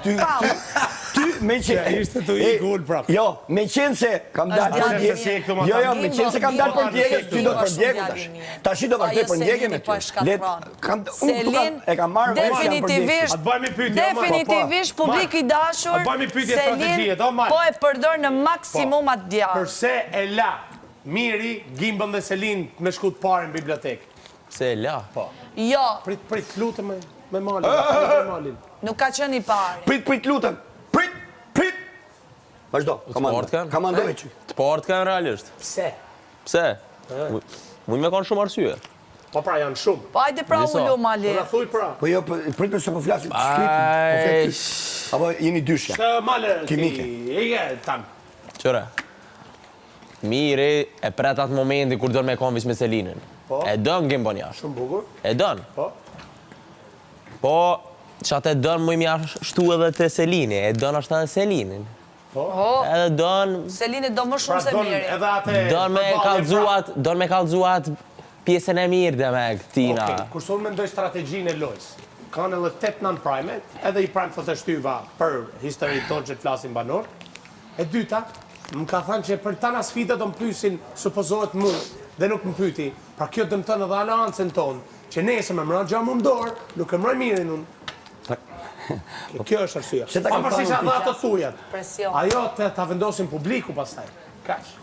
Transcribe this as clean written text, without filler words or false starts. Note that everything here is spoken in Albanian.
ty me që... Ishte të i gull prap. Jo, me qenë se kam dalë për ndjekje... Jo, me qenë se kam dalë për ndjekje, ty do të për ndjekje tash. Tash do vazhdoj për ndjekje me ty. Selin, definitivisht publiku i dashur, Selin po e përdor në maksimum atë djarë. Përse e la Miri, Gimbën dhe Selin me shkut pare në bibliotek? Se e la? Po. Jo. Prit, lutëm me Malin. Nuk ka qenë i pari. Prit, lutëm. Prit. Vazhdo, kamandoj që. Të partë kanë realisht. Pse? Mujnë me kanë shumë arsye. Po pra janë shumë. Po ajde pra ullu, Mali. Po thuj pra. Po jo, prit për se po flasim të shkritin. Apo jeni dyshja. Shë Male, Kimike. Ige, tam. Qëre? Miri e pret atë momenti kur dërë me konvis me Selinin. E dënë Gimbën jashtë. Shumë bukur. E dënë. Po, që atë e dënë mu i mjashtu edhe të Selini. E dënë ashtë edhe Selinin. Edhe dënë... Selini do më shumë se Miri. Dënë me kalzuat pjesën e mirë dhe me këtina. Kurse unë mendoj strategjinë e lojës. Kanë edhe 8 non-primet, edhe i prime thotë shtyva për histori tonë që të flasin banor. E dyta, më ka thënë që për tana sfida do më pyesin supozohet mu dhe nuk më pyeti. Pra kjo dëmton edhe aleancën tonë, që nesër më mërë gjamë më dorë, nuk e mërë mirin unë. Kjo është arsyeja. Pavarësisht ato thujat. Ajo ta vendosin publiku pastaj. Kaq.